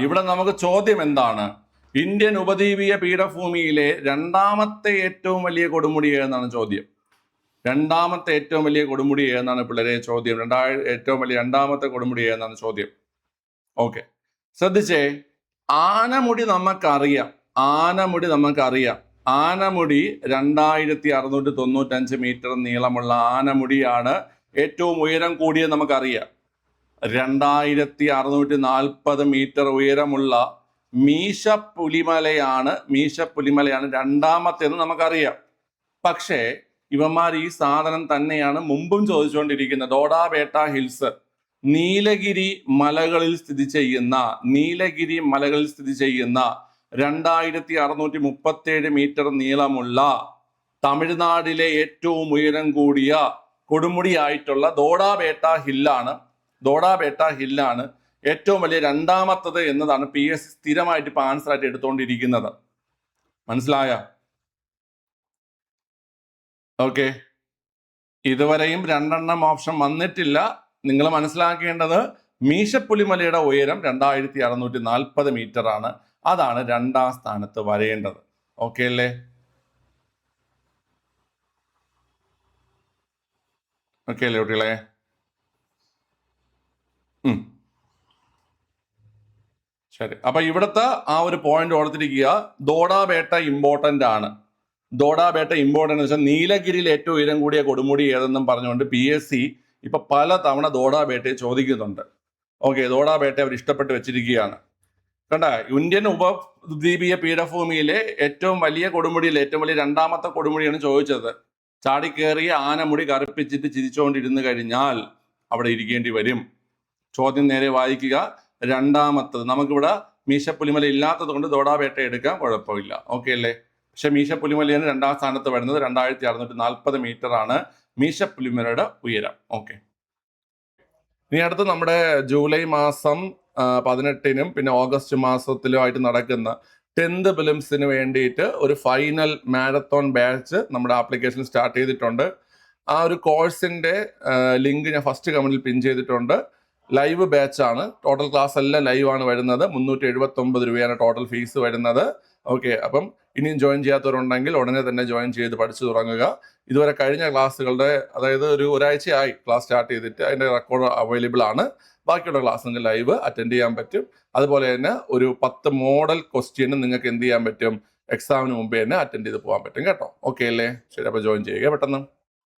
ഇവിടെ നമുക്ക് ചോദ്യം എന്താണ്? ഇന്ത്യൻ ഉപദ്വീപീയ പീഠഭൂമിയിലെ രണ്ടാമത്തെ ഏറ്റവും വലിയ കൊടുമുടി ഏതെന്നാണ് ചോദ്യം. രണ്ടാമത്തെ ഏറ്റവും വലിയ കൊടുമുടി ഏതെന്നാണ് പിള്ളേരെ ചോദ്യം. ഏറ്റവും വലിയ രണ്ടാമത്തെ കൊടുമുടി ഏതെന്നാണ് ചോദ്യം. ഓക്കെ, ശ്രദ്ധിച്ചേ. ആനമുടി നമുക്കറിയാം. ആനമുടി 2695 മീറ്റർ നീളമുള്ള ആനമുടിയാണ് ഏറ്റവും ഉയരം കൂടിയത് നമുക്കറിയാം. 2640 മീറ്റർ ഉയരമുള്ള മീശപ്പുലിമലയാണ് രണ്ടാമത്തേത് നമുക്കറിയാം. പക്ഷേ ഇവന്മാർ ഈ സാധനം തന്നെയാണ് മുമ്പും ചോദിച്ചുകൊണ്ടിരിക്കുന്നത്. ദോഡാബേട്ട ഹിൽസ്, നീലഗിരി മലകളിൽ സ്ഥിതി ചെയ്യുന്ന 2637 മീറ്റർ നീളമുള്ള തമിഴ്നാട്ടിലെ ഏറ്റവും ഉയരം കൂടിയ കൊടുമുടിയായിട്ടുള്ള ദോഡാബേട്ട ഹില്ലാണ് ഏറ്റവും വലിയ രണ്ടാമത്തത് എന്നതാണ് PS സ്ഥിരമായിട്ട് ഇപ്പൊ ആൻസർ ആയിട്ട് എടുത്തുകൊണ്ടിരിക്കുന്നത്. മനസ്സിലായ? ഓക്കെ, ഇതുവരെയും 2 ഓപ്ഷൻ വന്നിട്ടില്ല. നിങ്ങൾ മനസ്സിലാക്കേണ്ടത് മീശപ്പുലിമലയുടെ ഉയരം 2640 മീറ്റർ ആണ്. അതാണ് 2ാം സ്ഥാനത്ത് വരേണ്ടത്. ഓക്കെ അല്ലേ? ഓക്കെ അല്ലേ കുട്ടികളെ? ശരി, അപ്പൊ ഇവിടുത്തെ ആ ഒരു പോയിന്റ് ഓർത്തിരിക്കുക. ദോഡാബേട്ട ഇമ്പോർട്ടന്റ് ആണ്. എന്ന് വെച്ചാൽ നീലഗിരിയിൽ ഏറ്റവും ഉയരം കൂടിയ കൊടുമുടി ഏതെന്നും പറഞ്ഞുകൊണ്ട് PSC ഇപ്പൊ പല തവണ ദോഡാബേട്ടയെ ചോദിക്കുന്നുണ്ട്. ഓക്കെ, ദോഡാബേട്ട അവർ ഇഷ്ടപ്പെട്ട് വെച്ചിരിക്കുകയാണ്. കണ്ട, ഇന്ത്യൻ ഉപദ്വീപീയ പീഠഭൂമിയിലെ ഏറ്റവും വലിയ കൊടുമുടിയിൽ ഏറ്റവും വലിയ രണ്ടാമത്തെ കൊടുമുടിയാണ് ചോദിച്ചത്. ചാടിക്കേറിയ ആനമുടി കറുപ്പിച്ചിട്ട് ചിരിച്ചുകൊണ്ടിരുന്നു കഴിഞ്ഞാൽ അവിടെ ഇരിക്കേണ്ടി വരും. ചോദ്യം നേരെ വായിക്കുക. രണ്ടാമത്തത് നമുക്കിവിടെ മീശപ്പുലിമല ഇല്ലാത്തത് കൊണ്ട് ദോഡാബേട്ട എടുക്കാൻ കുഴപ്പമില്ല. ഓക്കെ അല്ലേ? പക്ഷെ മീശപ്പുലിമലയാണ് 2ാം സ്ഥാനത്ത് വരുന്നത്. 2640 മീറ്റർ ആണ് മീശപ്പുലിമലയുടെ ഉയരം. ഓക്കെ, ഇനി അടുത്ത് നമ്മുടെ ജൂലൈ മാസം 18-നും പിന്നെ ഓഗസ്റ്റ് മാസത്തിലുമായിട്ട് നടക്കുന്ന 10th പ്രിലിംസിന് വേണ്ടിയിട്ട് ഒരു ഫൈനൽ മാരത്തോൺ ബാച്ച് നമ്മുടെ ആപ്ലിക്കേഷൻ സ്റ്റാർട്ട് ചെയ്തിട്ടുണ്ട്. ആ ഒരു കോഴ്സിന്റെ ലിങ്ക് ഞാൻ ഫസ്റ്റ് കമന്റിൽ പിൻ ചെയ്തിട്ടുണ്ട്. ലൈവ് ബാച്ചാണ്. ടോട്ടൽ ക്ലാസ് എല്ലാം ലൈവ് ആണ് വരുന്നത്. 379 രൂപയാണ് ടോട്ടൽ ഫീസ് വരുന്നത്. ഓക്കെ, അപ്പം ഇനിയും ജോയിൻ ചെയ്യാത്തവരുണ്ടെങ്കിൽ ഉടനെ തന്നെ ജോയിൻ ചെയ്ത് പഠിച്ചു തുടങ്ങുക. ഇതുവരെ കഴിഞ്ഞ ക്ലാസ്സുകളുടെ, അതായത് ഒരാഴ്ചയായി ക്ലാസ് സ്റ്റാർട്ട് ചെയ്തിട്ട് അതിൻ്റെ റെക്കോർഡ് അവൈലബിൾ ആണ്. ബാക്കിയുള്ള ക്ലാസ് നിങ്ങൾക്ക് ലൈവ് അറ്റൻഡ് ചെയ്യാൻ പറ്റും. അതുപോലെ തന്നെ ഒരു 10 മോഡൽ ക്വസ്റ്റ്യനും നിങ്ങൾക്ക് എന്ത് ചെയ്യാൻ പറ്റും? എക്സാമിന് മുമ്പേ തന്നെ അറ്റൻഡ് ചെയ്ത് പോകാൻ പറ്റും കേട്ടോ. ഓക്കെ അല്ലേ? ശരി, അപ്പോൾ ജോയിൻ ചെയ്യുക പെട്ടെന്ന്.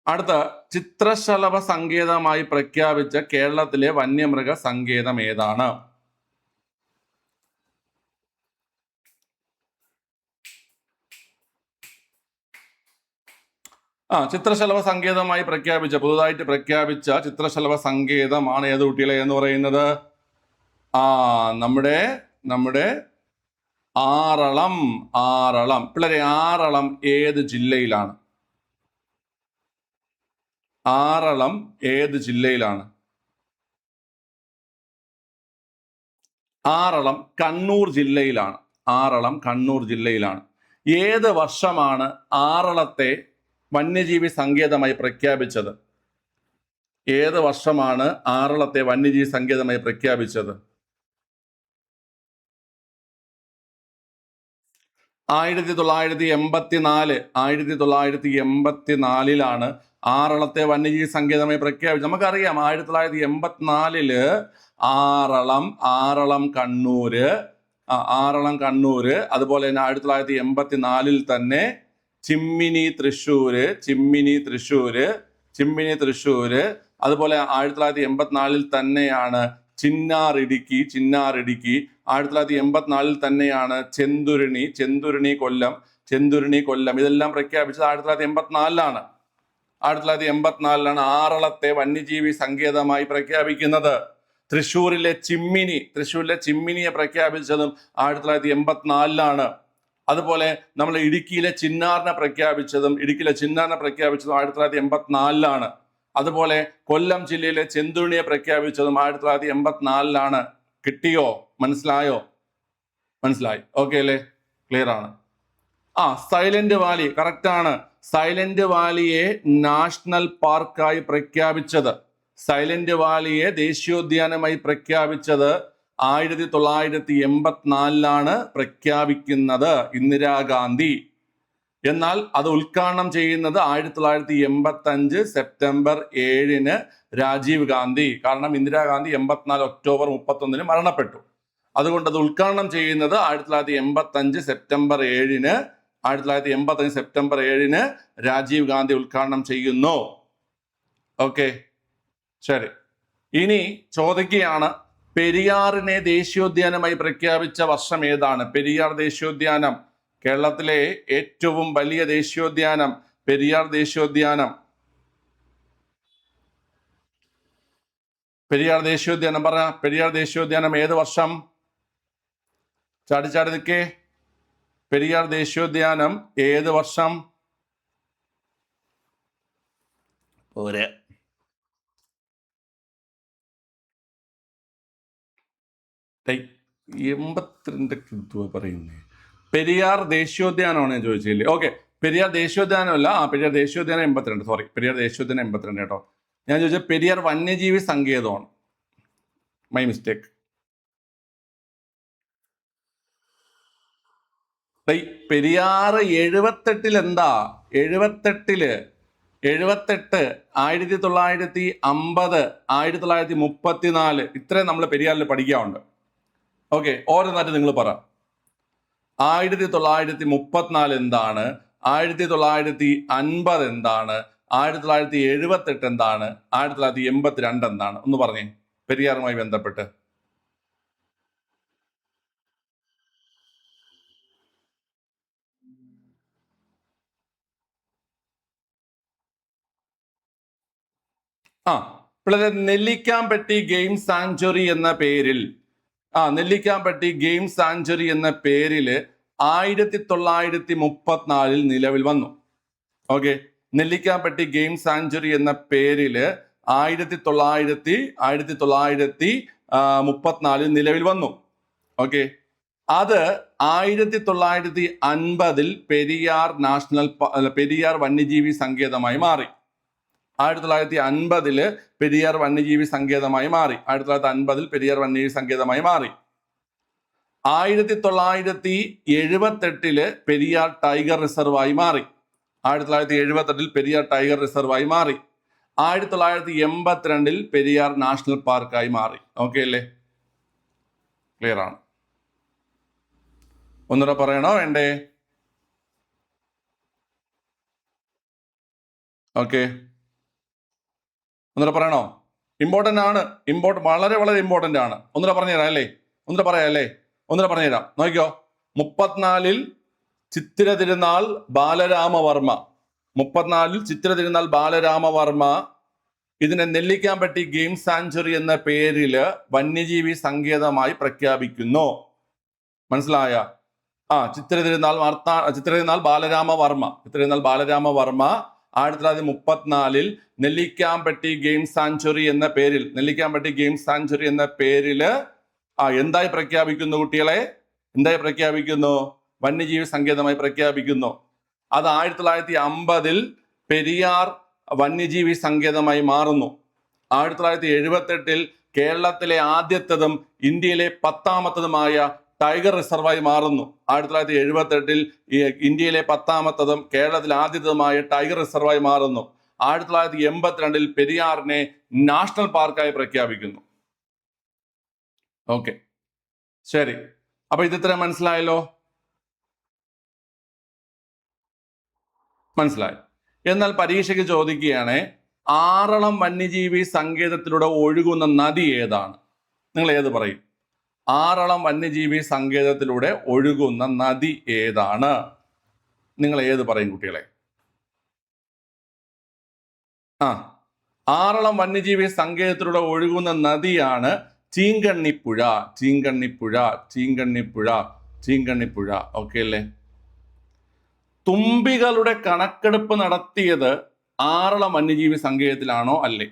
അടുത്ത, ചിത്രശലഭ സങ്കേതമായി പ്രഖ്യാപിച്ച കേരളത്തിലെ വന്യമൃഗ സങ്കേതം ഏതാണ്? ചിത്രശലഭ സങ്കേതമായി പുതുതായിട്ട് പ്രഖ്യാപിച്ച ചിത്രശലഭ സങ്കേതമാണ് ഏത് കുട്ടികളെ എന്ന് പറയുന്നത്? നമ്മുടെ ആറളം. പിള്ളേരെ, ആറളം ഏത് ജില്ലയിലാണ്? ആറളം കണ്ണൂർ ജില്ലയിലാണ്. ഏത് വർഷമാണ് ആറളത്തെ വന്യജീവി സങ്കേതമായി പ്രഖ്യാപിച്ചത്? 1984. ആറളത്തെ വന്യജീവി സങ്കേതമായി പ്രഖ്യാപിച്ചത്. നമുക്കറിയാം 1984 ആറളം കണ്ണൂര്, അതുപോലെ തന്നെ 1984 തന്നെ ചിമ്മിനി തൃശ്ശൂര്, അതുപോലെ 1984 തന്നെയാണ് ചിന്നാർ ഇടുക്കി, 1984 തന്നെയാണ് ചെന്തുരുണി കൊല്ലം. ഇതെല്ലാം പ്രഖ്യാപിച്ചത് 1984. 1984 ആറളത്തെ വന്യജീവി സങ്കേതമായി പ്രഖ്യാപിക്കുന്നത്. തൃശ്ശൂരിലെ ചിമ്മിനിയെ പ്രഖ്യാപിച്ചതും 1984. അതുപോലെ നമ്മൾ ഇടുക്കിയിലെ ചിന്നാറിനെ പ്രഖ്യാപിച്ചതും 1984. അതുപോലെ കൊല്ലം ജില്ലയിലെ ചെന്തുരുണിയെ പ്രഖ്യാപിച്ചതും 1984. കിട്ടിയോ? മനസ്സിലായോ? മനസ്സിലായി. ഓക്കെ അല്ലേ? ക്ലിയർ ആണ്. സൈലന്റ് വാലി കറക്റ്റ് ആണ്. സൈലന്റ് വാലിയെ നാഷണൽ പാർക്കായി പ്രഖ്യാപിച്ചത്, സൈലന്റ് വാലിയെ ദേശീയോദ്യാനമായി പ്രഖ്യാപിച്ചത് 1984 പ്രഖ്യാപിക്കുന്നത് ഇന്ദിരാഗാന്ധി. എന്നാൽ അത് ഉദ്ഘാടനം ചെയ്യുന്നത് 1985 സെപ്റ്റംബർ 7 രാജീവ് ഗാന്ധി. കാരണം ഇന്ദിരാഗാന്ധി 84 ഒക്ടോബർ 31 മരണപ്പെട്ടു. അതുകൊണ്ട് അത് ഉദ്ഘാടനം ചെയ്യുന്നത് 1985 സെപ്റ്റംബർ 7 1985 സെപ്റ്റംബർ 7 രാജീവ് ഗാന്ധി ഉദ്ഘാടനം ചെയ്യുന്നു. ഓക്കെ, ശരി. ഇനി ചോദിക്കുകയാണ്, പെരിയാറിനെ ദേശീയോദ്യാനമായി പ്രഖ്യാപിച്ച വർഷം ഏതാണ്? പെരിയാർ ദേശീയോദ്യാനം, കേരളത്തിലെ ഏറ്റവും വലിയ ദേശീയോദ്യാനം പെരിയാർ ദേശീയോദ്യാനം. പെരിയാർ ദേശീയോദ്യാനം പറ. പെരിയാർ ദേശീയോദ്യാനം ഏത് വർഷം? ചാടി ചാടി നിൽക്കേ. പെരിയാർ ദേശീയോദ്യാനം ഏത് വർഷം? പോരെ. പറയുന്നേ പെരിയാർ ദേശീയോദ്യാനമാണ് ഞാൻ ചോദിച്ചില്ലേ? ഓക്കെ, പെരിയാർ ദേശീയോദ്യാനമല്ല. പെരിയാർ ദേശീയോദ്യാനം 82. സോറി, പെരിയാർ ദേശീയോദ്യാനം 82 കേട്ടോ. ഞാൻ ചോദിച്ചത് പെരിയാർ വന്യജീവി സങ്കേതമാണ്. My mistake. പെരിയാർ 78 എന്താ? 78 1950 1934 ഇത്രയും നമ്മൾ പെരിയാറിൽ പഠിക്കാറുണ്ട്. ഓക്കെ, ഓരോന്നായിട്ട് നിങ്ങൾ പറ. 1934 എന്താണ്? 1950 എന്താണ്? 1978 എന്താണ്? 1982 എന്താണ്? ഒന്ന് പറഞ്ഞേ പെരിയാറുമായി ബന്ധപ്പെട്ട്. പിള്ളേരെ, നെല്ലിക്കാംപെട്ടി ഗെയിം സാങ്ച്വറി എന്ന പേരിൽ നെല്ലിക്കാംപെട്ടി ഗെയിം സാങ്ച്വറി എന്ന പേരിൽ 1934 നിലവിൽ വന്നു. ഓക്കെ, നെല്ലിക്കാംപെട്ടി ഗെയിം സാങ്ച്വറി എന്ന പേരിൽ 1934 നിലവിൽ വന്നു. ഓക്കെ, അത് 1950 പെരിയാർ വന്യജീവി സങ്കേതമായി മാറി. 1950 പെരിയാർ വന്യജീവി സങ്കേതമായി മാറി. 1950 പെരിയാർ വന്യജീവി സങ്കേതമായി മാറി. 1978 പെരിയാർ ടൈഗർ റിസർവായി മാറി. 1978 പെരിയാർ ടൈഗർ റിസർവായി മാറി. 1982 പെരിയാർ നാഷണൽ പാർക്കായി മാറി. ഓക്കെ അല്ലേ? ക്ലിയർ ആണ്? ഒന്നുകൂടെ പറയണോ വേണ്ടേ? ഓക്കെ, ഒന്നുകൂടെ പറയണോ? ഇമ്പോർട്ടൻ്റ് ആണ്. വളരെ വളരെ ഇമ്പോർട്ടൻ്റ് ആണ്. ഒന്നുകൂടെ പറഞ്ഞുതരാം അല്ലേ? ഒന്നുകൂടെ പറയാം അല്ലേ? ഒന്നുകൂടെ പറഞ്ഞുതരാം. നോക്കിക്കോ. 34 ചിത്തിര തിരുനാൾ ബാലരാമവർമ്മ. 34 ചിത്തിര തിരുനാൾ ബാലരാമവർമ്മ ഇതിനെ നെല്ലിക്കാംപെട്ടി ഗെയിം സാങ്ച്വറി എന്ന പേരില് വന്യജീവി സങ്കേതമായി പ്രഖ്യാപിക്കുന്നു. മനസ്സിലായ? ചിത്തിര തിരുനാൾ ബാലരാമവർമ്മ 1934 നെല്ലിക്കാംപെട്ടി ഗെയിം സാങ്ച്വറി എന്ന പേരില് എന്തായി പ്രഖ്യാപിക്കുന്നു കുട്ടികളെ? എന്തായി പ്രഖ്യാപിക്കുന്നു? വന്യജീവി സങ്കേതമായി പ്രഖ്യാപിക്കുന്നു. അത് 1950 പെരിയാർ വന്യജീവി സങ്കേതമായി മാറുന്നു. 1978 കേരളത്തിലെ ആദ്യത്തതും ഇന്ത്യയിലെ 10ാമത്തതുമായ ടൈഗർ റിസർവായി മാറുന്നു. 1978 ഇന്ത്യയിലെ 10ാമത്തതും കേരളത്തിലെ ആദ്യത്തതുമായ ടൈഗർ റിസർവായി മാറുന്നു. 1982 പെരിയാറിനെ നാഷണൽ പാർക്കായി പ്രഖ്യാപിക്കുന്നു. ഓക്കെ, ശരി. അപ്പൊ ഇതിത്ര മനസ്സിലായല്ലോ? മനസ്സിലായി. എന്നാൽ പരീക്ഷയ്ക്ക് ചോദിക്കുകയാണ്, ആറളം വന്യജീവി സങ്കേതത്തിലൂടെ ഒഴുകുന്ന നദി ഏതാണ്? നിങ്ങൾ ഏത് പറയും? ആറളം വന്യജീവി സങ്കേതത്തിലൂടെ ഒഴുകുന്ന നദി ഏതാണ്? നിങ്ങൾ ഏത് പറയും കുട്ടികളെ? ആറളം വന്യജീവി സങ്കേതത്തിലൂടെ ഒഴുകുന്ന നദിയാണ് ചീങ്കണ്ണിപ്പുഴ. ഓക്കെ അല്ലേ? തുമ്പികളുടെ കണക്കെടുപ്പ് നടത്തിയത് ആറളം വന്യജീവി സങ്കേതത്തിലാണോ അല്ലേ?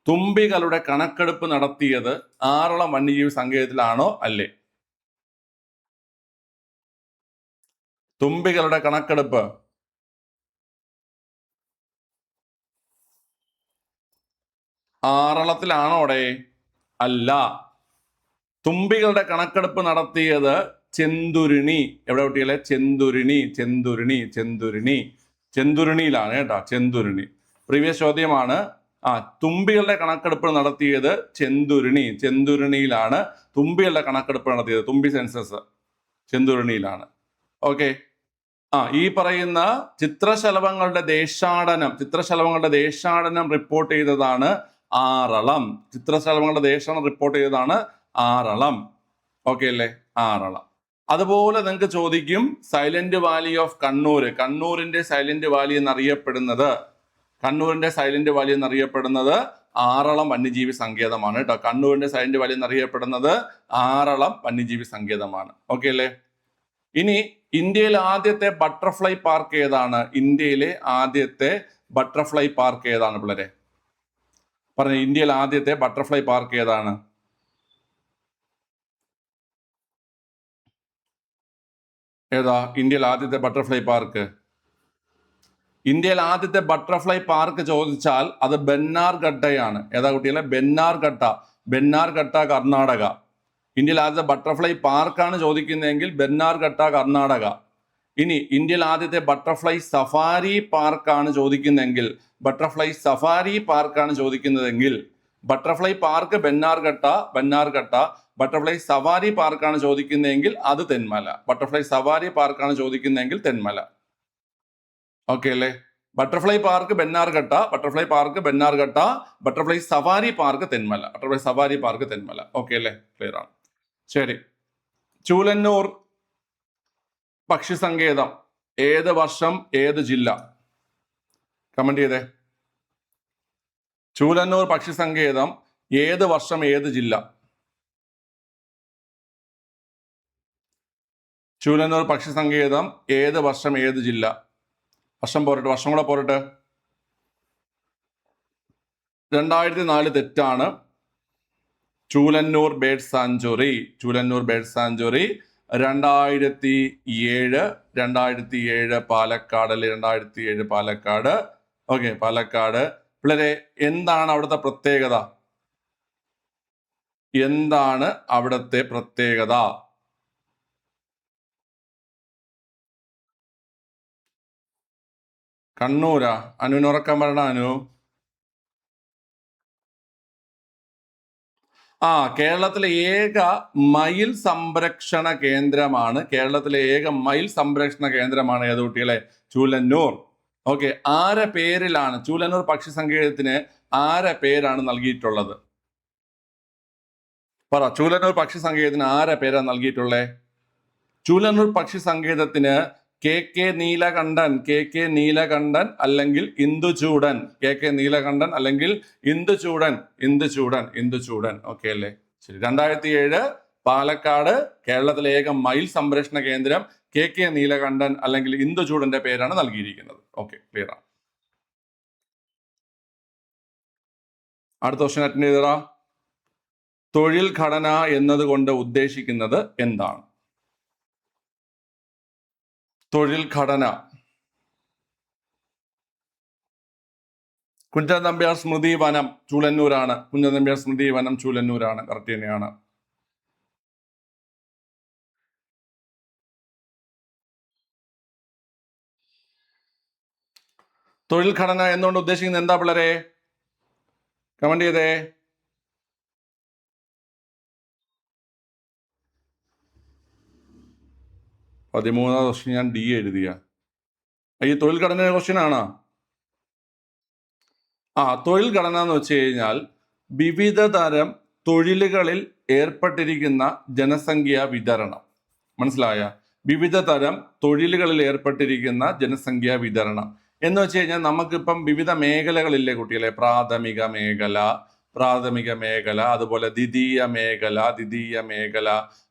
തുമ്പികളുടെ കണക്കെടുപ്പ് നടത്തിയത് ആറളം വന്യജീവി സങ്കേതത്തിലാണോ അല്ലേ? തുമ്പികളുടെ കണക്കെടുപ്പ് ആറളത്തിലാണോടെ? അല്ല. തുമ്പികളുടെ കണക്കെടുപ്പ് നടത്തിയത് ചെന്തുരുണി. എവിടെ കുട്ടികളെ? ചെന്തുരുണിയിലാണ് കേട്ടോ, ചെന്തുരുണി. പ്രീവിയസ് ചോദ്യമാണ്. തുമ്പികളുടെ കണക്കെടുപ്പ് നടത്തിയത് ചെന്തുരുണിയിലാണ് തുമ്പികളുടെ കണക്കെടുപ്പ് നടത്തിയത്. തുമ്പി സെൻസസ് ചെന്തുരുണിയിലാണ്. ഓക്കെ. ഈ പറയുന്ന ചിത്രശലഭങ്ങളുടെ ദേശാടനം റിപ്പോർട്ട് ചെയ്തതാണ് ആറളം. ചിത്രശലഭങ്ങളുടെ ദേശാടനം റിപ്പോർട്ട് ചെയ്തതാണ് ആറളം. ഓക്കെ അല്ലേ? ആറളം. അതുപോലെ നിങ്ങൾക്ക് ചോദിക്കും സൈലന്റ് വാലി ഓഫ് കണ്ണൂരിന്റെ സൈലന്റ് വാലി എന്നറിയപ്പെടുന്നത് ആറളം വന്യജീവി സങ്കേതമാണ് കേട്ടോ. കണ്ണൂരിന്റെ സൈലന്റ് വാലി എന്നറിയപ്പെടുന്നത് ആറളം വന്യജീവി സങ്കേതമാണ്. ഓക്കെ അല്ലേ? ഇനി ഇന്ത്യയിലെ ആദ്യത്തെ ബട്ടർഫ്ലൈ പാർക്ക് ഏതാണ്? പിള്ളേരെ പറഞ്ഞു. ഇന്ത്യയിലെ ആദ്യത്തെ ബട്ടർഫ്ലൈ പാർക്ക് ഏതാണ്? ഇന്ത്യയിലെ ആദ്യത്തെ ബട്ടർഫ്ലൈ പാർക്ക് ചോദിച്ചാൽ അത് ബെന്നാർഘട്ടയാണ്. ഏതാ കുട്ടികളെ? ബെന്നാർഘട്ട കർണാടക. ഇന്ത്യയിൽ ആദ്യത്തെ ബട്ടർഫ്ലൈ പാർക്കാണ് ചോദിക്കുന്നതെങ്കിൽ ബെന്നാർഘട്ട കർണാടക. ഇനി ഇന്ത്യയിൽ ആദ്യത്തെ ബട്ടർഫ്ലൈ സഫാരി പാർക്കാണ് ചോദിക്കുന്നതെങ്കിൽ butterfly park Bannerghatta, butterfly safari പാർക്കാണ് ചോദിക്കുന്നതെങ്കിൽ അത് തെന്മല. ഓക്കെ അല്ലേ? Butterfly park Bannerghatta, butterfly safari park Thenmala. Okay അല്ലേ? ക്ലിയർ ആണ്. ശരി. ചൂലന്നൂർ പക്ഷി സങ്കേതം ഏത് വർഷം ഏത് ജില്ല? കമന്റ് ചെയ്തേ. ചൂലന്നൂർ പക്ഷി സങ്കേതം ഏത് വർഷം ഏത് ജില്ല? ചൂലന്നൂർ പക്ഷി സങ്കേതം ഏത് വർഷം ഏത് ജില്ല? വർഷം കൂടെ പോരട്ടെ. 2004 തെറ്റാണ്. Choolannur bird sanctuary 2007 Palakkad. Okay, Palakkad. പിള്ളേരെ എന്താണ് അവിടുത്തെ പ്രത്യേകത? കണ്ണൂരാ? അനുവിന് ഉറക്കാൻ പറയണ അനു. കേരളത്തിലെ ഏക മയിൽ സംരക്ഷണ കേന്ദ്രമാണ് ഏത് കുട്ടികളെ? ചൂലന്നൂർ. ഓക്കെ. ആരെ പേരിലാണ് ചൂലന്നൂർ പക്ഷി സങ്കേതത്തിന് പേരാണ് നൽകിയിട്ടുള്ളത്? പറ. ചൂലന്നൂർ പക്ഷി സങ്കേതത്തിന് പേരാണ് നൽകിയിട്ടുള്ളത്? ചൂലന്നൂർ പക്ഷി സങ്കേതത്തിന് KK നീലകണ്ഠൻ അല്ലെങ്കിൽ ഇന്ദുചൂടൻ. ഓക്കെ അല്ലേ? ശരി. 2007 പാലക്കാട് കേരളത്തിലെ ഏക മയിൽ സംരക്ഷണ കേന്ദ്രം KK നീലകണ്ഠൻ അല്ലെങ്കിൽ ഇന്ദുചൂടന്റെ പേരാണ് നൽകിയിരിക്കുന്നത്. ഓക്കെ, ക്ലിയർ ആണ്. അടുത്ത ക്വസ്റ്റ്യൻ അറ്റൻഡ് ചെയ്തതാ. തൊഴിൽ ഘടന എന്നതുകൊണ്ട് ഉദ്ദേശിക്കുന്നത് എന്താണ്? തൊഴിൽ ഘടന. കുഞ്ചൻ നമ്പ്യാർ സ്മൃതി വനം ചൂലന്നൂരാണ്. കറക്റ്റ് തന്നെയാണ്. തൊഴിൽ ഘടന എന്നുകൊണ്ട് ഉദ്ദേശിക്കുന്നത് എന്താ പിള്ളേരെ? കമന്റ് ചെയ്തേ. പതിമൂന്നാം ക്വസ്റ്റ്യൻ ഞാൻ D എഴുതിയ. ഈ തൊഴിൽ ഘടന ക്വസ്റ്റ്യൻ ആണോ? തൊഴിൽ ഘടന എന്ന് വെച്ച് കഴിഞ്ഞാൽ വിവിധ തരം തൊഴിലുകളിൽ ഏർപ്പെട്ടിരിക്കുന്ന ജനസംഖ്യാ വിതരണം. മനസ്സിലായ? വിവിധ തരം തൊഴിലുകളിൽ ഏർപ്പെട്ടിരിക്കുന്ന ജനസംഖ്യാ വിതരണം എന്ന് വെച്ച് കഴിഞ്ഞാൽ നമുക്കിപ്പം വിവിധ മേഖലകളില്ലേ കുട്ടികളെ? പ്രാഥമിക മേഖല, അതുപോലെ ദ്വിതീയ മേഖല,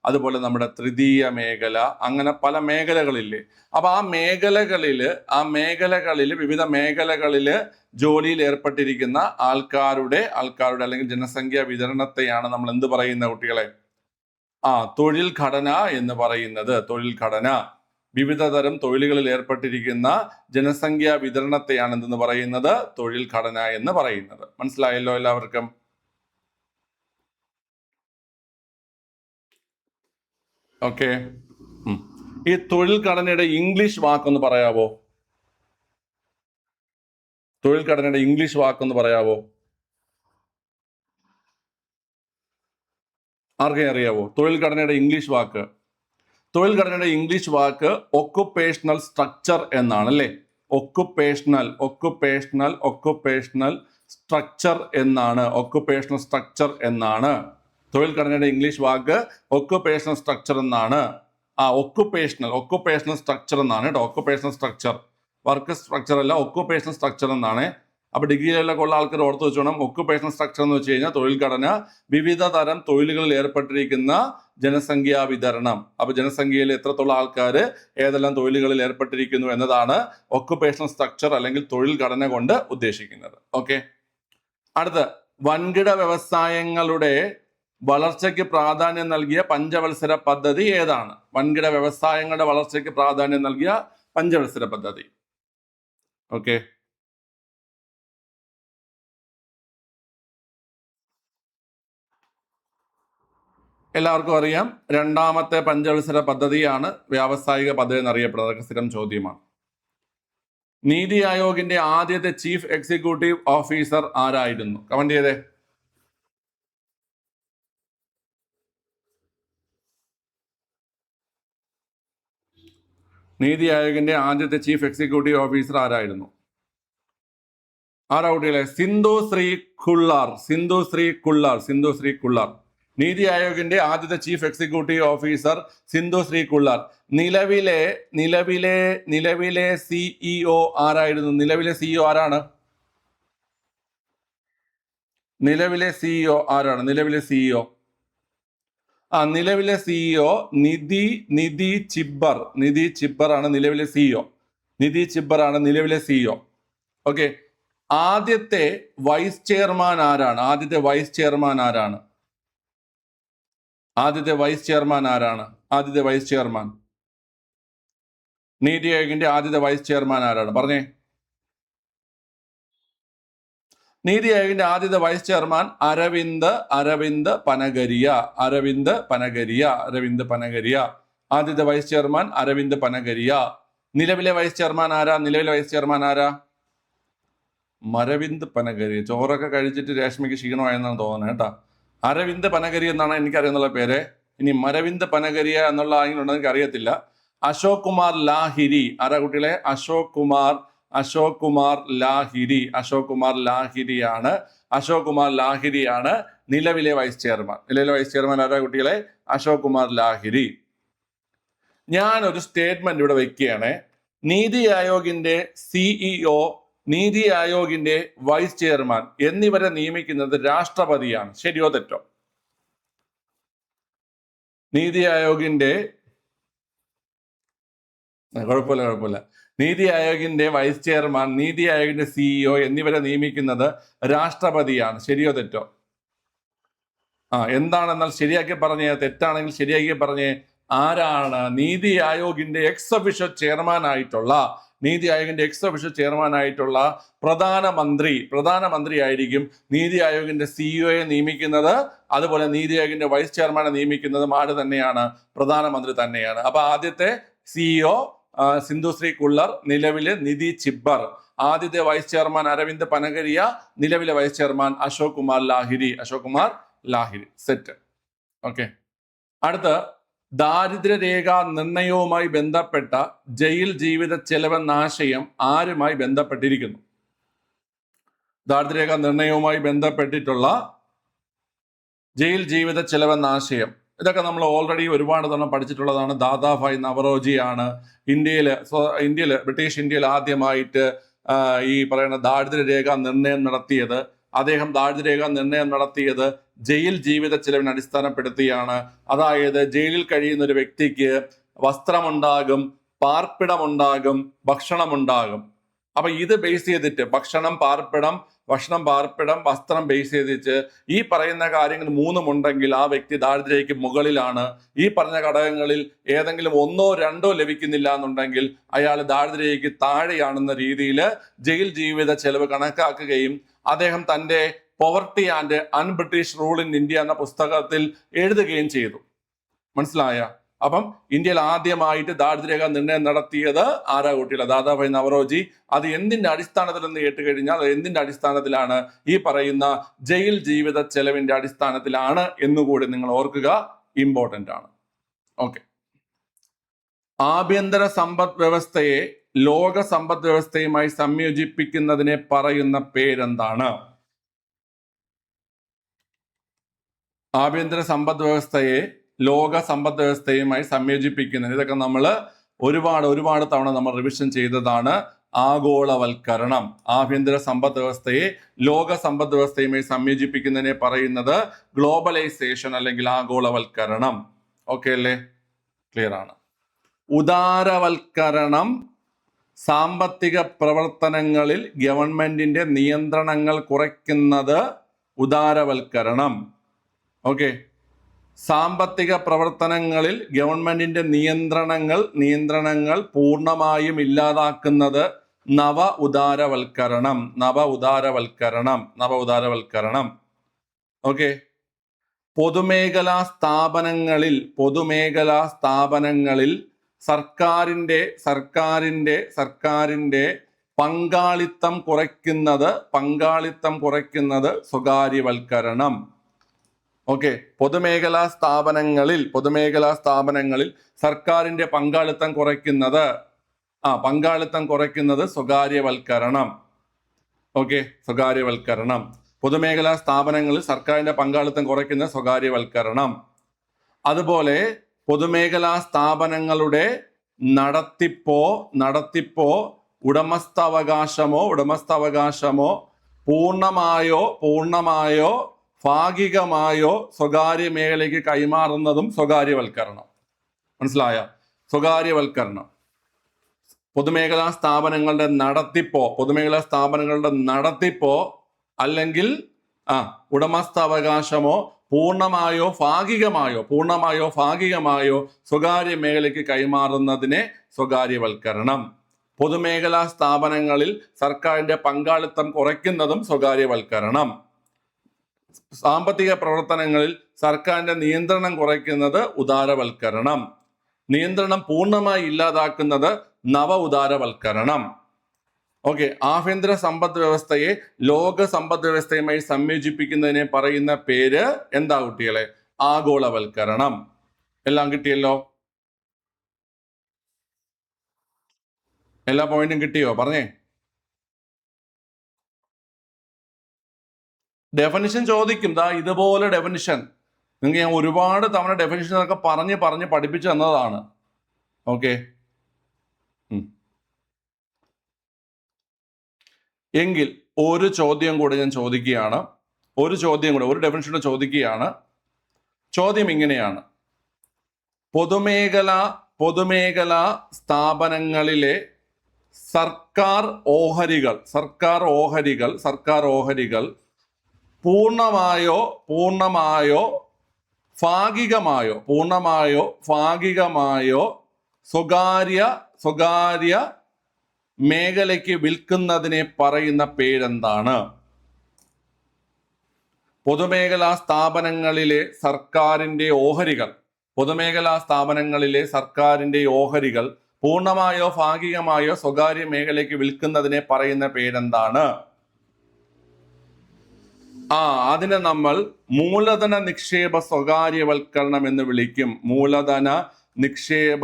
അതുപോലെ നമ്മുടെ തൃതീയ മേഖല, അങ്ങനെ പല മേഖലകളില്ലേ? അപ്പൊ ആ മേഖലകളിൽ വിവിധ മേഖലകളില് ജോലിയിൽ ഏർപ്പെട്ടിരിക്കുന്ന ആൾക്കാരുടെ അല്ലെങ്കിൽ ജനസംഖ്യാ വിതരണത്തെയാണ് നമ്മൾ എന്ത് പറയുന്ന കുട്ടികളെ? തൊഴിൽ ഘടന എന്ന് പറയുന്നത്. വിവിധ തരം തൊഴിലുകളിൽ ഏർപ്പെട്ടിരിക്കുന്ന ജനസംഖ്യാ വിതരണത്തെയാണ് എന്തെന്ന് പറയുന്നത്? തൊഴിൽ ഘടന എന്ന് പറയുന്നത്. മനസ്സിലായല്ലോ എല്ലാവർക്കും? ഓക്കെ. ഈ തൊഴിൽ ഘടനയുടെ ഇംഗ്ലീഷ് വാക്കൊന്ന് പറയാവോ? തൊഴിൽ ഘടനയുടെ ഇംഗ്ലീഷ് വാക്കൊന്ന് പറയാവോ? ആർക്കെങ്കിലും അറിയാവോ തൊഴിൽ ഘടനയുടെ ഇംഗ്ലീഷ് വാക്ക്? തൊഴിൽ ഘടനയുടെ ഇംഗ്ലീഷ് വാക്ക് ഒക്കുപേഷണൽ സ്ട്രക്ചർ എന്നാണ് അല്ലേ? ഒക്കുപേഷണൽ സ്ട്രക്ചർ എന്നാണ്. ഒക്കുപേഷണൽ സ്ട്രക്ചർ എന്നാണ് തൊഴിൽ ഘടനയുടെ ഇംഗ്ലീഷ് വാക്ക്. ഒക്കുപേഷണൽ സ്ട്രക്ചർ എന്നാണ്. ഒക്കുപേഷണൽ സ്ട്രക്ചർ എന്നാണ് കേട്ടോ. ഒക്കുപേഷണൽ സ്ട്രക്ചർ, വർക്ക് സ്ട്രക്ചർ അല്ല, ഒക്കുപേഷണൽ സ്ട്രക്ചർ എന്നാണ്. അപ്പൊ ഡിഗ്രിയിലൊക്കെ ഉള്ള ആൾക്കാർ ഓർത്ത് വെച്ചോണം. ഒക്കുപേഷണൽ സ്ട്രക്ചർ എന്ന് വെച്ച് കഴിഞ്ഞാൽ തൊഴിൽ ഘടന വിവിധ തരം തൊഴിലുകളിൽ ഏർപ്പെട്ടിരിക്കുന്ന ജനസംഖ്യാ വിതരണം. അപ്പൊ ജനസംഖ്യയിൽ എത്രത്തോളം ആൾക്കാർ ഏതെല്ലാം തൊഴിലുകളിൽ ഏർപ്പെട്ടിരിക്കുന്നു എന്നതാണ് ഒക്കുപേഷണൽ സ്ട്രക്ചർ അല്ലെങ്കിൽ തൊഴിൽ ഘടന കൊണ്ട് ഉദ്ദേശിക്കുന്നത്. ഓക്കെ. അടുത്ത, വൻകിട വ്യവസായങ്ങളുടെ വളർച്ചയ്ക്ക് പ്രാധാന്യം നൽകിയ പഞ്ചവത്സര പദ്ധതി ഏതാണ്? വൻകിട വ്യവസായങ്ങളുടെ വളർച്ചയ്ക്ക് പ്രാധാന്യം നൽകിയ പഞ്ചവത്സര പദ്ധതി. ഓക്കെ. എല്ലാവർക്കും അറിയാം, രണ്ടാമത്തെ പഞ്ചവത്സര പദ്ധതിയാണ് വ്യാവസായിക പദ്ധതി എന്നറിയപ്പെടുന്നത്. സ്ഥിരം ചോദ്യമാണ്. നീതി ആയോഗിന്റെ ആദ്യത്തെ ചീഫ് എക്സിക്യൂട്ടീവ് ഓഫീസർ ആരായിരുന്നു? കമന്റ് ചെയ്തേ. നീതി ആയോഗിന്റെ ആദ്യത്തെ ചീഫ് എക്സിക്യൂട്ടീവ് ഓഫീസർ ആരായിരുന്നു? ആരാ കുട്ടികളെ? സിന്ധു ശ്രീ കുള്ളാർ. നീതി ആയോഗിന്റെ ആദ്യത്തെ chief executive officer Sindhu Shree Khullar. നിലവിലെ സിഇഒ ആരായിരുന്നു? നിലവിലെ സിഇഒ ആരാണ്? നിലവിലെ സിഇഒ നിധി ചിബ്ബർ ആണ് നിലവിലെ സിഇഒ. ഓക്കെ. ആദ്യത്തെ വൈസ് ചെയർമാൻ ആരാണ്? നീതി ആയോഗിന്റെ ആദ്യത്തെ വൈസ് ചെയർമാൻ ആരാണ്? പറഞ്ഞേ. നീതി ആയോഗിന്റെ ആദ്യത്തെ വൈസ് ചെയർമാൻ അരവിന്ദ് പനഗരിയ. ആദ്യത്തെ വൈസ് ചെയർമാൻ അരവിന്ദ് പനഗരിയ. നിലവിലെ വൈസ് ചെയർമാൻ ആരാ? മരവിന്ദ് പനഗരി. ചോറൊക്കെ കഴിച്ചിട്ട് രേഷ്മയ്ക്ക് ക്ഷീണമായെന്നാണ് തോന്നുന്നത് കേട്ടോ. അരവിന്ദ് പനഗരി എന്നാണ് എനിക്കറിയുന്നുള്ള പേര്. ഇനി മരവിന്ദ് പനഗരിയ എന്നുള്ള ആരെങ്കിലും എനിക്ക് അറിയത്തില്ല. അശോക് കുമാർ ലാഹിരി. ആരാ കുട്ടികളെ? അശോക് കുമാർ ലാഹിരിയാണ് നിലവിലെ വൈസ് ചെയർമാൻ. ആരാ കുട്ടികളെ? അശോക് കുമാർ ലാഹിരി. ഞാനൊരു സ്റ്റേറ്റ്മെന്റ് ഇവിടെ വെക്കുകയാണ്. നീതി ആയോഗിന്റെ സിഇഒ, നീതി ആയോഗിന്റെ വൈസ് ചെയർമാൻ എന്നിവരെ നിയമിക്കുന്നത് രാഷ്ട്രപതിയാണ്. ശരിയോ തെറ്റോ? നീതി ആയോഗിന്റെ കുഴപ്പമില്ല. നീതി ആയോഗിന്റെ വൈസ് ചെയർമാൻ, നീതി ആയോഗിന്റെ സിഇഒ എന്നിവരെ നിയമിക്കുന്നത് രാഷ്ട്രപതിയാണ്. ശരിയോ തെറ്റോ? എന്താണെന്നാൽ ശരിയാക്കി പറഞ്ഞേ. തെറ്റാണെങ്കിൽ ശരിയാക്കി പറഞ്ഞേ. ആരാണ് നീതി ആയോഗിന്റെ എക്സ് ഒഫീഷ്യോ ചെയർമാനായിട്ടുള്ള പ്രധാനമന്ത്രി ആയിരിക്കും നീതി ആയോഗിന്റെ സിഇഒയെ നിയമിക്കുന്നത്. അതുപോലെ നീതി ആയോഗിന്റെ വൈസ് ചെയർമാനെ നിയമിക്കുന്നതും ആര് തന്നെയാണ്? പ്രധാനമന്ത്രി തന്നെയാണ്. അപ്പൊ ആദ്യത്തെ സിഇഒ സിന്ധു ശ്രീ കുള്ളർ, നിലവിലെ നിധി ചിബ്ബർ. ആദ്യത്തെ വൈസ് ചെയർമാൻ അരവിന്ദ് പനഗരിയ, നിലവിലെ vice chairman Ashok Kumar Lahiri. Set. Okay. അടുത്ത, ദാരിദ്ര്യരേഖ നിർണയവുമായി ബന്ധപ്പെട്ട ജയിൽ ജീവിത ചെലവെന്ന ആശയം ആരുമായി ബന്ധപ്പെട്ടിരിക്കുന്നു? ദാരിദ്ര്യരേഖ നിർണയവുമായി ബന്ധപ്പെട്ടിട്ടുള്ള ജയിൽ ജീവിത ചെലവെന്ന ആശയം, ഇതൊക്കെ നമ്മൾ ഓൾറെഡി ഒരുപാട് തവണ പഠിച്ചിട്ടുള്ളതാണ്. ദാദാഭായ് നവറോജിയാണ് ബ്രിട്ടീഷ് ഇന്ത്യയിൽ ആദ്യമായിട്ട് ഈ പറയുന്ന ദാരിദ്ര്യരേഖ നിർണയം നടത്തിയത്. അദ്ദേഹം ദാരിദ്ര്യരേഖ നിർണയം നടത്തിയത് ജയിൽ ജീവിത ചെലവിനെ അടിസ്ഥാനപ്പെടുത്തിയാണ്. അതായത് ജയിലിൽ കഴിയുന്ന ഒരു വ്യക്തിക്ക് വസ്ത്രമുണ്ടാകും, പാർപ്പിടമുണ്ടാകും, ഭക്ഷണമുണ്ടാകും. അപ്പൊ ഇത് ബേസ് ചെയ്തിട്ട് ഭക്ഷണം, പാർപ്പിടം, വസ്ത്രം ബേസ് ചെയ്തിട്ട് ഈ പറയുന്ന കാര്യങ്ങൾ മൂന്നും ഉണ്ടെങ്കിൽ ആ വ്യക്തി ദാരിദ്ര്യക്ക് മുകളിലാണ്. ഈ പറഞ്ഞ ഘടകങ്ങളിൽ ഏതെങ്കിലും ഒന്നോ രണ്ടോ ലഭിക്കുന്നില്ല എന്നുണ്ടെങ്കിൽ അയാൾ ദാരിദ്ര്യക്ക് താഴെയാണെന്ന രീതിയിൽ ജയിൽ ജീവിത ചെലവ് കണക്കാക്കുകയും അദ്ദേഹം തന്റെ poverty and un-British rule in India എന്ന പുസ്തകത്തിൽ എഴുതുകയും ചെയ്തു. മനസ്സിലായ? അപ്പം ഇന്ത്യയിൽ ആദ്യമായിട്ട് ദാരിദ്ര്യരേഖ നിർണ്ണയം നടത്തിയത് ആരാ കുട്ടികളെ? ദാദാഭായ് നവറോജി. അത് എന്തിന്റെ അടിസ്ഥാനത്തിൽ എന്ന് കേട്ട് കഴിഞ്ഞാൽ അത് എന്തിന്റെ അടിസ്ഥാനത്തിലാണ്? ഈ പറയുന്ന ജയിൽ ജീവിത ചെലവിന്റെ അടിസ്ഥാനത്തിലാണ് എന്നുകൂടി നിങ്ങൾ ഓർക്കുക, ഇമ്പോർട്ടന്റ് ആണ്. ഓക്കെ. ആഭ്യന്തര സമ്പദ് വ്യവസ്ഥയെ ലോക സമ്പദ് വ്യവസ്ഥയുമായി സംയോജിപ്പിക്കുന്നതിനെ പറയുന്ന പേരെന്താണ്? ആഭ്യന്തര സമ്പദ് വ്യവസ്ഥയെ ലോക സമ്പദ് വ്യവസ്ഥയുമായി സംയോജിപ്പിക്കുന്നത്, ഇതൊക്കെ നമ്മൾ ഒരുപാട് തവണ നമ്മൾ റിവിഷൻ ചെയ്തതാണ്. ആഗോളവൽക്കരണം. ആഭ്യന്തര സമ്പദ് വ്യവസ്ഥയെ ലോക സമ്പദ് വ്യവസ്ഥയുമായി സംയോജിപ്പിക്കുന്നതിനെ പറയുന്നത് ഗ്ലോബലൈസേഷൻ അല്ലെങ്കിൽ ആഗോളവൽക്കരണം. ഓക്കെ അല്ലേ? ക്ലിയർ ആണ്. ഉദാരവൽക്കരണം സാമ്പത്തിക പ്രവർത്തനങ്ങളിൽ ഗവൺമെന്റിന്റെ നിയന്ത്രണങ്ങൾ കുറയ്ക്കുന്നത് ഉദാരവൽക്കരണം. ഓക്കെ. സാമ്പത്തിക പ്രവർത്തനങ്ങളിൽ ഗവൺമെന്റിന്റെ നിയന്ത്രണങ്ങൾ പൂർണ്ണമായും ഇല്ലാതാക്കുന്നത് നവ ഉദാരവൽക്കരണം. ഓക്കെ. പൊതുമേഖലാ സ്ഥാപനങ്ങളിൽ സർക്കാരിന്റെ പങ്കാളിത്തം കുറയ്ക്കുന്നത് സ്വകാര്യവൽക്കരണം. ഓക്കെ. പൊതുമേഖലാ സ്ഥാപനങ്ങളിൽ സർക്കാരിന്റെ പങ്കാളിത്തം കുറയ്ക്കുന്നത് സ്വകാര്യവൽക്കരണം. ഓക്കെ, സ്വകാര്യവൽക്കരണം. പൊതുമേഖലാ സ്ഥാപനങ്ങളിൽ സർക്കാരിന്റെ പങ്കാളിത്തം കുറയ്ക്കുന്ന സ്വകാര്യവൽക്കരണം. അതുപോലെ പൊതുമേഖലാ സ്ഥാപനങ്ങളുടെ നടത്തിപ്പോ ഉടമസ്ഥാവകാശമോ പൂർണ്ണമായോ ഭാഗികമായോ സ്വകാര്യ മേഖലയ്ക്ക് കൈമാറുന്നതും സ്വകാര്യവൽക്കരണം. മനസ്സിലായ? സ്വകാര്യവൽക്കരണം. പൊതുമേഖലാ സ്ഥാപനങ്ങളുടെ നടത്തിപ്പോ അല്ലെങ്കിൽ ഉടമസ്ഥാവകാശമോ പൂർണ്ണമായോ ഭാഗികമായോ സ്വകാര്യ മേഖലയ്ക്ക് കൈമാറുന്നതിനെ സ്വകാര്യവൽക്കരണം. പൊതുമേഖലാ സ്ഥാപനങ്ങളിൽ സർക്കാരിന്റെ പങ്കാളിത്തം കുറയ്ക്കുന്നതും സ്വകാര്യവൽക്കരണം. സാമ്പത്തിക പ്രവർത്തനങ്ങളിൽ സർക്കാരിന്റെ നിയന്ത്രണം കുറയ്ക്കുന്നത് ഉദാരവൽക്കരണം. നിയന്ത്രണം പൂർണ്ണമായി ഇല്ലാതാക്കുന്നത് നവ ഉദാരവൽക്കരണം. ഓക്കെ. ആഭ്യന്തര സമ്പദ് വ്യവസ്ഥയെ ലോക സമ്പദ് വ്യവസ്ഥയുമായി സംയോജിപ്പിക്കുന്നതിനെ പറയുന്ന പേര് എന്താ കുട്ടികളെ? ആഗോളവൽക്കരണം. എല്ലാം കിട്ടിയല്ലോ? എല്ലാ പോയിന്റും കിട്ടിയോ? പറഞ്ഞേ. ഡെഫിനിഷൻ ചോദിക്കും. ഇതുപോലെ ഡെഫിനിഷൻ നിങ്ങൾക്ക് ഞാൻ ഒരുപാട് തവണ ഡെഫിനിഷൻ ഒക്കെ പറഞ്ഞ് പഠിപ്പിച്ചു തന്നതാണ്. ഓക്കെ. എങ്കിൽ ഒരു ചോദ്യം കൂടെ ഞാൻ ചോദിക്കുകയാണ്. ഒരു ഡെഫിനിഷൻ ചോദിക്കുകയാണ്. ചോദ്യം ഇങ്ങനെയാണ്: പൊതുമേഖലാ സ്ഥാപനങ്ങളിലെ സർക്കാർ ഓഹരികൾ പൂർണ്ണമായോ ഭാഗികമായോ സ്വകാര്യ മേഖലയ്ക്ക് വിൽക്കുന്നതിനെ പറയുന്ന പേരെന്താണ്? പൊതുമേഖലാ സ്ഥാപനങ്ങളിലെ സർക്കാരിന്റെ ഓഹരികൾ പൂർണ്ണമായോ ഭാഗികമായോ സ്വകാര്യ മേഖലയ്ക്ക് വിൽക്കുന്നതിനെ പറയുന്ന പേരെന്താണ്? അതിനെ നമ്മൾ മൂലധന നിക്ഷേപ സ്വകാര്യവൽക്കരണം എന്ന് വിളിക്കും. മൂലധന നിക്ഷേപ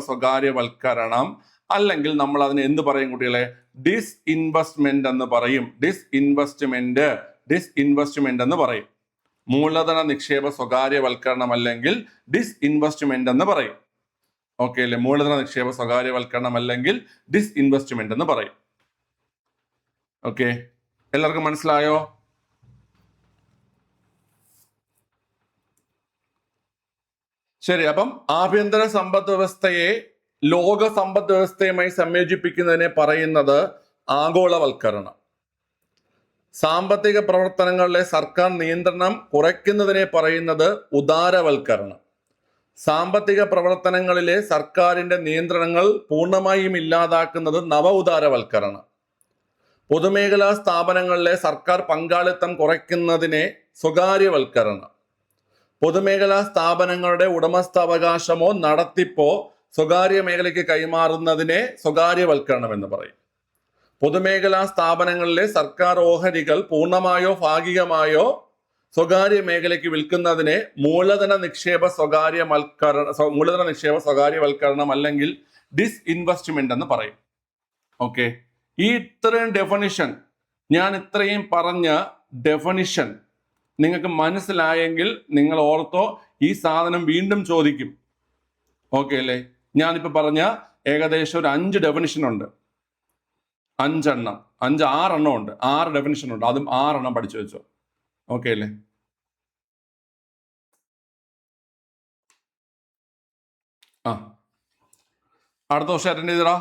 സ്വകാര്യവൽക്കരണം. അല്ലെങ്കിൽ നമ്മൾ അതിനെ എന്ത് പറയും കുട്ടികളെ? ഡിസ്ഇൻവെസ്റ്റ്മെന്റ് എന്ന് പറയും. ഡിസ്ഇൻവെസ്റ്റ്മെന്റ് എന്ന് പറയും. മൂലധന നിക്ഷേപ സ്വകാര്യവൽക്കരണം അല്ലെങ്കിൽ ഡിസ്ഇൻവെസ്റ്റ്മെന്റ് എന്ന് പറയും. ഓക്കെ അല്ലേ? മൂലധന നിക്ഷേപ സ്വകാര്യവൽക്കരണം അല്ലെങ്കിൽ ഡിസ്ഇൻവെസ്റ്റ്മെന്റ് എന്ന് പറയും. ഓക്കെ, എല്ലാവർക്കും മനസ്സിലായോ? ശരി. അപ്പം ആഭ്യന്തര സമ്പദ് വ്യവസ്ഥയെ ലോക സമ്പദ് വ്യവസ്ഥയുമായി സംയോജിപ്പിക്കുന്നതിനെ പറയുന്നത് ആഗോളവൽക്കരണം. സാമ്പത്തിക പ്രവർത്തനങ്ങളിലെ സർക്കാർ നിയന്ത്രണം കുറയ്ക്കുന്നതിനെ പറയുന്നത് ഉദാരവൽക്കരണം. സാമ്പത്തിക പ്രവർത്തനങ്ങളിലെ സർക്കാരിന്റെ നിയന്ത്രണങ്ങൾ പൂർണ്ണമായും ഇല്ലാതാക്കുന്നത് നവ ഉദാരവൽക്കരണം. പൊതുമേഖലാ സ്ഥാപനങ്ങളിലെ സർക്കാർ പങ്കാളിത്തം കുറയ്ക്കുന്നതിനെ സ്വകാര്യവൽക്കരണം. പൊതുമേഖലാ സ്ഥാപനങ്ങളുടെ ഉടമസ്ഥാവകാശമോ നടത്തിപ്പോ സ്വകാര്യ മേഖലയ്ക്ക് കൈമാറുന്നതിനെ സ്വകാര്യവൽക്കരണം എന്ന് പറയും. പൊതുമേഖലാ സ്ഥാപനങ്ങളിലെ സർക്കാർ ഓഹരികൾ പൂർണ്ണമായോ ഭാഗികമായോ സ്വകാര്യ മേഖലയ്ക്ക് വിൽക്കുന്നതിനെ മൂലധന നിക്ഷേപ സ്വകാര്യവൽക്കരണം അല്ലെങ്കിൽ ഡിസ്ഇൻവെസ്റ്റ്മെന്റ് എന്ന് പറയും. ഓക്കെ, ഈ ഇത്രയും ഡെഫിനിഷൻ, ഞാൻ ഇത്രയും പറഞ്ഞ ഡെഫിനിഷൻ നിങ്ങൾക്ക് മനസ്സിലായെങ്കിൽ നിങ്ങൾ ഓർത്തോ, ഈ സാധനം വീണ്ടും ചോദിക്കും. ഓക്കെ അല്ലേ? ഞാനിപ്പോ പറഞ്ഞ ഏകദേശം ഒരു 5 ഡെഫിനിഷൻ ഉണ്ട്, 6 ഉണ്ട്, 6 ഡെഫിനിഷൻ ഉണ്ട്. അതും 6 പഠിച്ചു വെച്ചോ. ഓക്കെ അല്ലേ? അടുത്ത വർഷം അറ്റൻഡ് ചെയ്തടാ.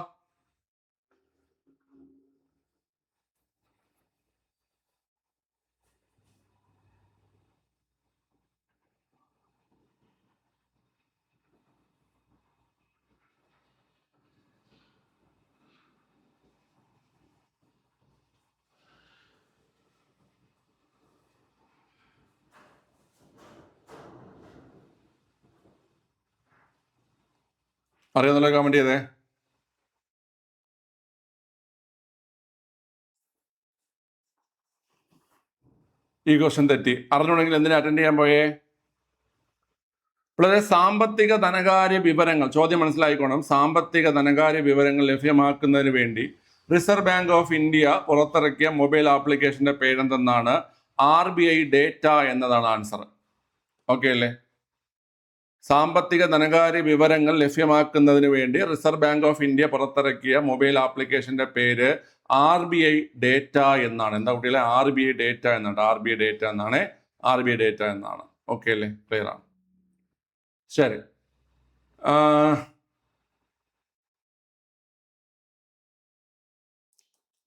അറിയാന്നല്ലോ, കമന്റ് ചെയ്തേ. ഈ ക്വസ്റ്റ്യൻ തെറ്റി. അറിഞ്ഞുണ്ടെങ്കിൽ എന്തിനാ അറ്റൻഡ് ചെയ്യാൻ പോയേ? വളരെ സാമ്പത്തിക ധനകാര്യ വിവരങ്ങൾ, ചോദ്യം മനസ്സിലായിക്കോണം. സാമ്പത്തിക ധനകാര്യ വിവരങ്ങൾ ലഭ്യമാക്കുന്നതിന് വേണ്ടി റിസർവ് ബാങ്ക് ഓഫ് ഇന്ത്യ പുറത്തിറക്കിയ മൊബൈൽ ആപ്ലിക്കേഷന്റെ പേരെന്തെന്നാണ്? RBI ഡേറ്റ എന്നതാണ് ആൻസർ. ഓക്കെ അല്ലേ? സാമ്പത്തിക ധനകാര്യ വിവരങ്ങൾ ലഭ്യമാക്കുന്നതിന് വേണ്ടി റിസർവ് ബാങ്ക് ഓഫ് ഇന്ത്യ പുറത്തിറക്കിയ മൊബൈൽ ആപ്ലിക്കേഷന്റെ പേര് RBI ഡേറ്റ എന്നാണ്. എന്താ കുട്ടികളെ? RBI ഡേറ്റ എന്നാണ്. RBI ഡേറ്റ എന്നാണ്. RBI ഡേറ്റ എന്നാണ്. ഓക്കെ അല്ലേ? ക്ലിയർ ആണ്. ശരി,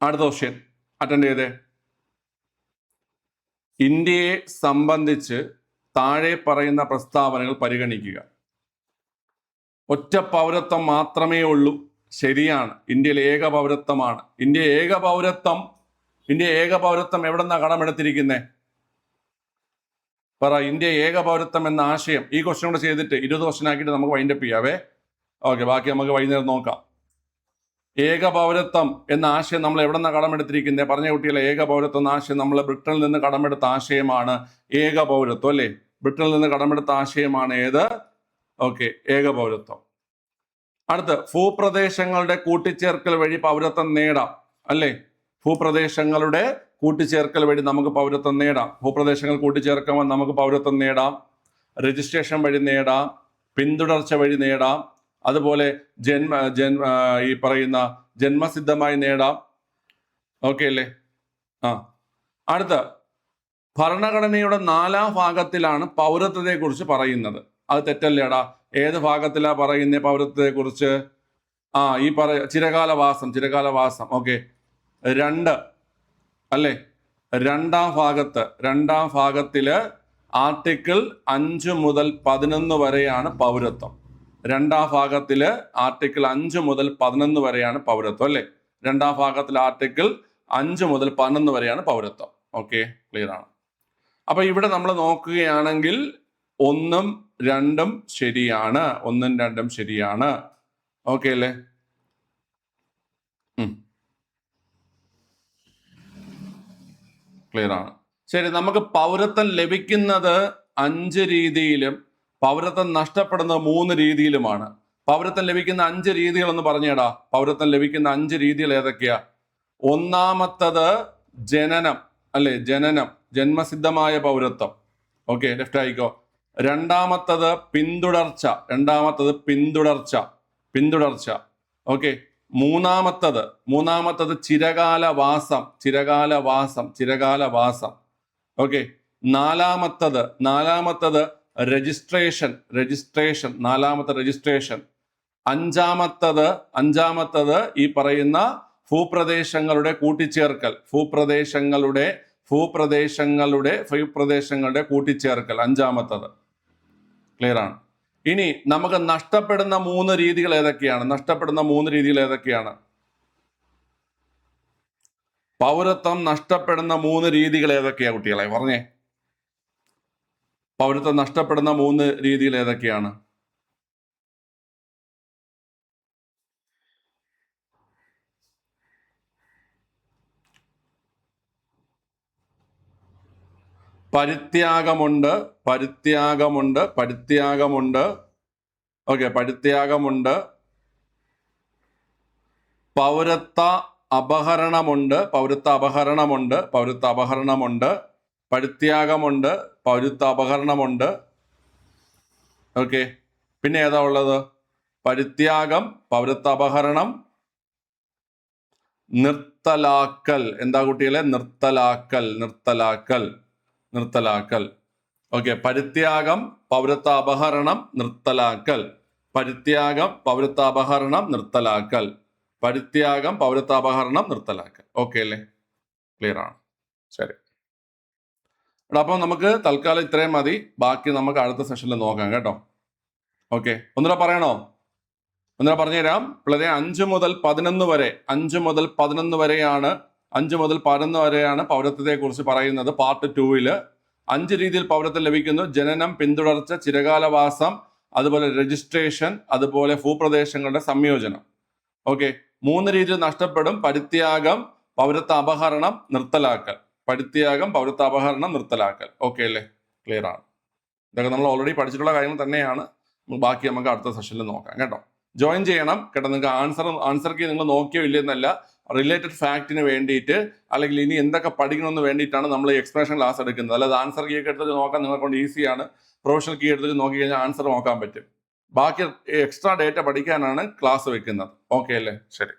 അടുത്ത ക്വസ്റ്റ്യൻ അറ്റൻഡ് ചെയ്തേ. ഇന്ത്യയെ സംബന്ധിച്ച് താഴെ പറയുന്ന പ്രസ്താവനകൾ പരിഗണിക്കുക. ഒറ്റ പൗരത്വം മാത്രമേ ഉള്ളൂ. ശരിയാണ്. ഇന്ത്യയിൽ ഏക പൗരത്വമാണ്. ഇന്ത്യ ഏക പൗരത്വം എവിടെ നിന്നാ കടമെടുത്തിരിക്കുന്നത്? പറ. ഇന്ത്യ ഏക പൗരത്വം എന്ന ആശയം ഈ ക്വസ്റ്റ്യൻ കൂടെ ചെയ്തിട്ട് 20 ക്വസ്റ്റ്യൻ ആക്കിയിട്ട് നമുക്ക് വൈൻഡപ്പ് ചെയ്യാവേ. ഓക്കെ, ബാക്കി നമുക്ക് വൈകുന്നേരം നോക്കാം. ഏക പൗരത്വം എന്ന ആശയം നമ്മൾ എവിടെ നിന്നാണ് കടമെടുത്തിരിക്കുന്നത്? പറഞ്ഞ കുട്ടികളെ, ഏക പൗരത്വം എന്ന ആശയം നമ്മൾ ബ്രിട്ടനിൽ നിന്ന് കടമെടുത്ത ആശയമാണ് ഏക പൗരത്വം അല്ലേ? ബ്രിട്ടനിൽ നിന്ന് കടമെടുത്ത ആശയമാണ് ഏത്? ഓക്കെ, ഏക പൗരത്വം. അടുത്ത്, ഭൂപ്രദേശങ്ങളുടെ കൂട്ടിച്ചേർക്കൽ വഴി പൗരത്വം നേടാം അല്ലേ? ഭൂപ്രദേശങ്ങളുടെ കൂട്ടിച്ചേർക്കൽ വഴി നമുക്ക് പൗരത്വം നേടാം. ഭൂപ്രദേശങ്ങൾ കൂട്ടിച്ചേർക്കുമ്പോൾ നമുക്ക് പൗരത്വം നേടാം. രജിസ്ട്രേഷൻ വഴി നേടാം, പിന്തുടർച്ച വഴി നേടാം, അതുപോലെ ഈ പറയുന്ന ജന്മസിദ്ധമായി നേടാം. ഓക്കെ അല്ലേ? അടുത്ത, ഭരണഘടനയുടെ 4ാം ഭാഗത്തിലാണ് പൗരത്വത്തെ കുറിച്ച് പറയുന്നത്. അത് തെറ്റല്ലേടാ? ഏത് ഭാഗത്തിലാ പറയുന്നത് പൗരത്വത്തെ കുറിച്ച്? ഈ ചിരകാലവാസം. ഓക്കെ, 2 അല്ലേ? 2ാം ഭാഗത്തില് ആർട്ടിക്കിൾ 5 മുതൽ 11 വരെയാണ് പൗരത്വം. 2ാം ഭാഗത്തില് ആർട്ടിക്കിൾ 5 മുതൽ 11 വരെയാണ് പൗരത്വം അല്ലേ? 2ാം ഭാഗത്തിൽ ആർട്ടിക്കിൾ 5 മുതൽ 11 വരെയാണ് പൗരത്വം. ഓക്കെ, ക്ലിയർ ആണ്. അപ്പൊ ഇവിടെ നമ്മൾ നോക്കുകയാണെങ്കിൽ 1ഉം 2ഉം ശരിയാണ്. 1ഉം 2ഉം ശരിയാണ്. ഓക്കെ അല്ലേ? ക്ലിയർ ആണ്. ശരി, നമുക്ക് പൗരത്വം ലഭിക്കുന്നത് 5 രീതിയിലും പൗരത്വം നഷ്ടപ്പെടുന്നത് 3 രീതിയിലുമാണ്. പൗരത്വം ലഭിക്കുന്ന 5 രീതികളെന്ന് പറഞ്ഞേടാ. പൗരത്വം ലഭിക്കുന്ന 5 രീതികൾ ഏതൊക്കെയാ? ഒന്നാമത്തത് ജനനം അല്ലെ? ജന്മസിദ്ധമായ പൗരത്വം. ഓക്കെ, ലെഫ്റ്റ് ആയിക്കോ. രണ്ടാമത്തത് പിന്തുടർച്ച. ഓക്കെ, മൂന്നാമത്തത് ചിരകാലവാസം. ഓക്കെ, നാലാമത്തത് രജിസ്ട്രേഷൻ. അഞ്ചാമത്തത് ഈ പറയുന്ന ഭൂപ്രദേശങ്ങളുടെ കൂട്ടിച്ചേർക്കൽ. ഭൂപ്രദേശങ്ങളുടെ കൂട്ടിച്ചേർക്കൽ അഞ്ചാമത്തത്. ക്ലിയർ ആണ്. ഇനി നമുക്ക് നഷ്ടപ്പെടുന്ന 3 രീതികൾ ഏതൊക്കെയാണ്? പൗരത്വം നഷ്ടപ്പെടുന്ന 3 രീതികൾ ഏതൊക്കെയാ കുട്ടികളെ? പറഞ്ഞേ. പൗരത്വം നഷ്ടപ്പെടുന്ന 3 രീതികൾ ഏതൊക്കെയാണ്? പരിത്യാഗമുണ്ട്, പരിത്യാഗമുണ്ട്, പരിത്യാഗമുണ്ട്. ഓക്കെ, പരിത്യാഗമുണ്ട്. പൗരത്വ അപഹരണമുണ്ട്, പൗരത്വ അപഹരണമുണ്ട്, പൗരത്വ അപഹരണമുണ്ട്. പരിത്യാഗമുണ്ട്, പൗരത്വ അപഹരണമുണ്ട്. ഓക്കെ, പിന്നെ ഏതാ ഉള്ളത്? പരിത്യാഗം, പൗരത്വ അപഹരണം, നിർത്തലാക്കൽ. എന്താ കുട്ടികളെ? നിർത്തലാക്കൽ, നിർത്തലാക്കൽ, നിർത്തലാക്കൽ. ഓക്കെ, പരിത്യാഗം, പൗരത്വ അപഹരണം, നിർത്തലാക്കൽ. പരിത്യാഗം, പൗരത്വ അപഹരണം, നിർത്തലാക്കൽ. പരിത്യാഗം, പൗരത്വ അപഹരണം, നിർത്തലാക്കൽ. ഓക്കെ അല്ലേ? ക്ലിയർ ആണ്. ശരി. അപ്പം നമുക്ക് തൽക്കാലം ഇത്രയും മതി. ബാക്കി നമുക്ക് അടുത്ത സെഷനിൽ നോക്കാം കേട്ടോ. ഓക്കെ, ഒന്നുകൂടെ പറയണോ? ഒന്നുകൂടെ പറഞ്ഞുതരാം. പിള്ളേരെ 5 മുതൽ 11 വരെ, 5 മുതൽ 11 വരെയാണ് 5 മുതൽ 11 വരെയാണ് പൗരത്വത്തെ കുറിച്ച് പറയുന്നത്. പാർട്ട് 2-ല് 5 രീതിയിൽ പൗരത്വം ലഭിക്കുന്നു: ജനനം, പിന്തുടർച്ച, ചിരകാലവാസം, അതുപോലെ രജിസ്ട്രേഷൻ, അതുപോലെ ഭൂപ്രദേശങ്ങളുടെ സംയോജനം. ഓക്കെ, 3 രീതിയിൽ നഷ്ടപ്പെടും: പരിത്യാഗം, പൗരത്വ അപഹരണം, നിർത്തലാക്കൽ. പരിത്യാഗം, പൗരത്വ അപഹരണം, നിർത്തലാക്കൽ. ഓക്കെ അല്ലേ? ക്ലിയർ ആണ്. ഇതൊക്കെ നമ്മൾ ഓൾറെഡി പഠിച്ചിട്ടുള്ള കാര്യങ്ങൾ തന്നെയാണ്. ബാക്കി നമുക്ക് അടുത്ത സെഷനിൽ നോക്കാം കേട്ടോ. ജോയിൻ ചെയ്യണം കേട്ടോ. നിങ്ങൾക്ക് ആൻസർ കീ നിങ്ങൾ നോക്കിയോ ഇല്ലെന്നല്ല, റിലേറ്റഡ് ഫാക്റ്റിന് വേണ്ടിയിട്ട്, അല്ലെങ്കിൽ ഇനി എന്തൊക്കെ പഠിക്കണമെന്ന് വേണ്ടിയിട്ടാണ് നമ്മൾ എക്സ്പ്രഷൻ ക്ലാസ് എടുക്കുന്നത്. അല്ലാതെ ആൻസർ കീ ഒക്കെ എടുത്തിട്ട് നോക്കാൻ നിങ്ങളെ കൊണ്ട് ഈസിയാണ്. പ്രൊഫഷണൽ കീ എടുത്തിട്ട് നോക്കി കഴിഞ്ഞാൽ ആൻസർ നോക്കാൻ പറ്റും. ബാക്കി എക്സ്ട്രാ ഡേറ്റ പഠിക്കാനാണ് ക്ലാസ് വെക്കുന്നത്. ഓക്കെ അല്ലേ? ശരി.